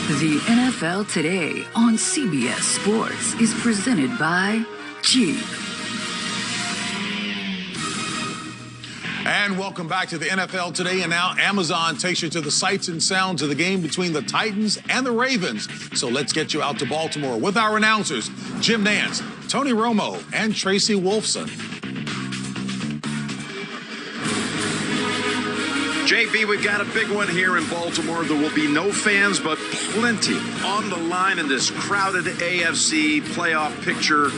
The NFL Today on CBS Sports is presented by Jeep. And welcome back to the NFL Today. And now Amazon takes you to the sights and sounds of the game between the Titans and the Ravens. So let's get you out to Baltimore with our announcers, Jim Nance, Tony Romo, and Tracy Wolfson. JB, we've got a big one here in Baltimore. There will be no fans, but plenty on the line in this crowded AFC playoff picture.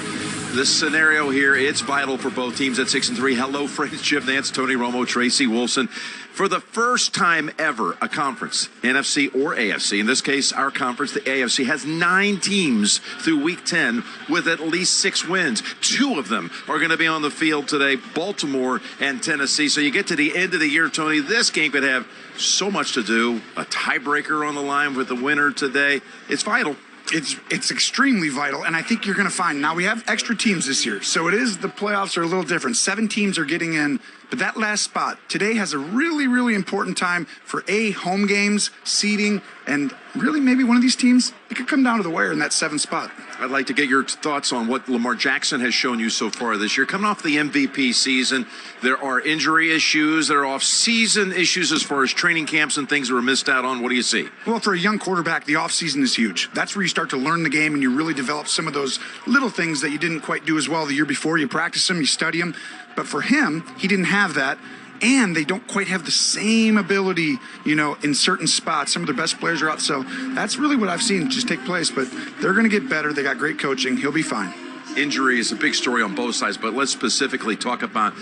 This scenario here, it's vital for both teams at 6-3. Hello, friends. Jim Nance, Tony Romo, Tracy Wolfson. For the first time ever, a conference, NFC or AFC, in this case, our conference, the AFC, has 9 teams through Week 10 with at least 6 wins. 2 of them are going to be on the field today, Baltimore and Tennessee. So you get to the end of the year, Tony, this game could have so much to do. A tiebreaker on the line with the winner today. It's vital. It's extremely vital, and I think you're going to find, now we have extra teams this year, so it is, the playoffs are a little different. 7 teams are getting in, but that last spot today has a really, really important time for home games, seeding, and really maybe one of these teams, it could come down to the wire in that 7th spot. I'd like to get your thoughts on what Lamar Jackson has shown you so far this year. Coming off the MVP season, there are injury issues, there are off-season issues as far as training camps and things that were missed out on. What do you see? Well, for a young quarterback, the offseason is huge. That's where you start to learn the game and you really develop some of those little things that you didn't quite do as well the year before. You practice them, you study them. But for him, he didn't have that. And they don't quite have the same ability, in certain spots. Some of their best players are out. So that's really what I've seen just take place. But they're going to get better. They got great coaching. He'll be fine. Injury is a big story on both sides, but let's specifically talk about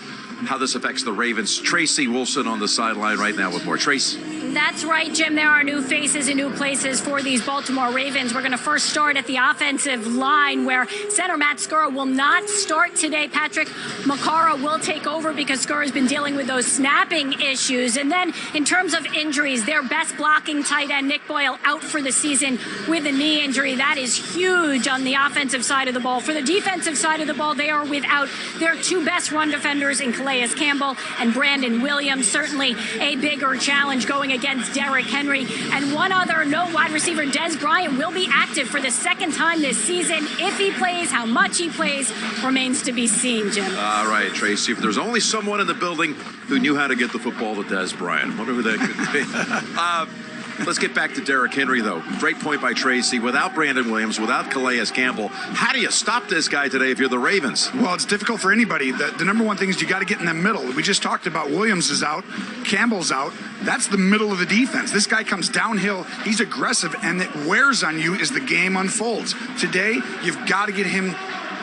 how this affects the Ravens. Tracy Wolfson on the sideline right now with more. Trace. That's right, Jim. There are new faces and new places for these Baltimore Ravens. We're going to first start at the offensive line where center Matt Skura will not start today. Patrick Macara will take over because Skura has been dealing with those snapping issues. And then in terms of injuries, their best blocking tight end, Nick Boyle, out for the season with a knee injury. That is huge on the offensive side of the ball. For the defensive side of the ball, they are without their 2 best run defenders in Calais Campbell and Brandon Williams. Certainly a bigger challenge going against Derrick Henry. And one other, no wide receiver, Dez Bryant, will be active for the 2nd time this season. If he plays, how much he plays remains to be seen, Jim. All right, Tracy, if there's only someone in the building who knew how to get the football to Dez Bryant, whatever that could be. Let's get back to Derrick Henry, though. Great point by Tracy. Without Brandon Williams, without Calais Campbell, how do you stop this guy today if you're the Ravens? Well, it's difficult for anybody. The number one thing is you got to get in the middle. We just talked about Williams is out, Campbell's out. That's the middle of the defense. This guy comes downhill. He's aggressive, and it wears on you as the game unfolds. Today, you've got to get him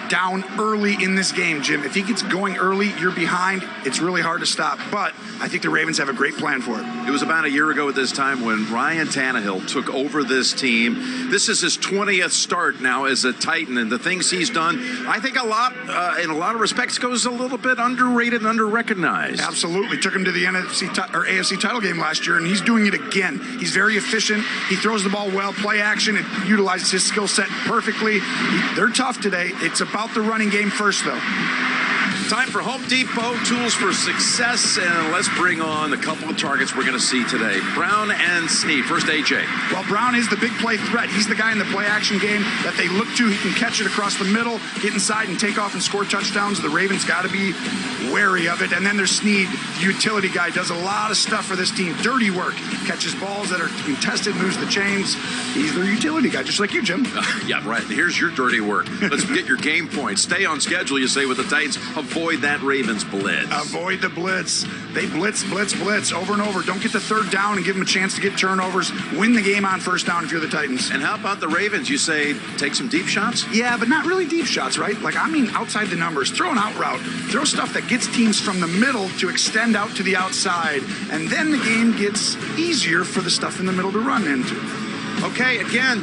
down early in this game, Jim. If he gets going early, you're behind. It's really hard to stop. But I think the Ravens have a great plan for it. It was about a year ago at this time when Ryan Tannehill took over this team. This is his 20th start now as a Titan, and the things he's done, I think in a lot of respects, goes a little bit underrated and under-recognized. Absolutely. Took him to the AFC title game last year, and he's doing it again. He's very efficient. He throws the ball well, play action. It utilizes his skill set perfectly. They're tough today. It's about the running game first, though. Time for Home Depot, tools for success, and let's bring on a couple of targets we're going to see today. Brown and Snead. First, AJ. Well, Brown is the big play threat. He's the guy in the play-action game that they look to. He can catch it across the middle, get inside, and take off and score touchdowns. The Ravens got to be wary of it. And then there's Snead, the utility guy, does a lot of stuff for this team. Dirty work. Catches balls that are contested, moves the chains. He's their utility guy, just like you, Jim. Yeah, right. Here's your dirty work. Let's get your game points. Stay on schedule, you say, with the Titans. Avoid that Ravens blitz. Avoid the blitz. They blitz over and over. Don't get the 3rd down and give them a chance to get turnovers. Win the game on 1st down if you're the Titans. And how about the Ravens? You say take some deep shots? Yeah, but not really deep shots, right? Outside the numbers. Throw an out route. Throw stuff that gets teams from the middle to extend out to the outside. And then the game gets easier for the stuff in the middle to run into. Okay, again,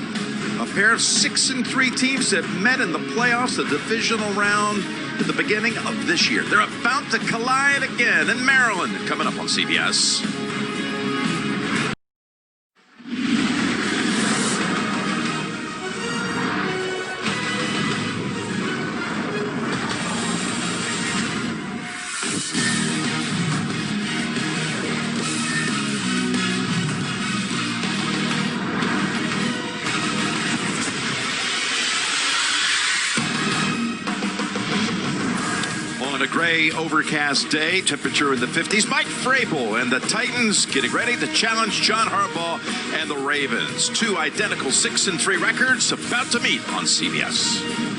a pair of 6-3 teams that met in the playoffs, the divisional round, at the beginning of this year. They're about to collide again in Maryland, coming up on CBS. on a gray, overcast day, temperature in the 50s. Mike Vrabel and the Titans getting ready to challenge John Harbaugh and the Ravens. Two identical 6-3 records about to meet on CBS.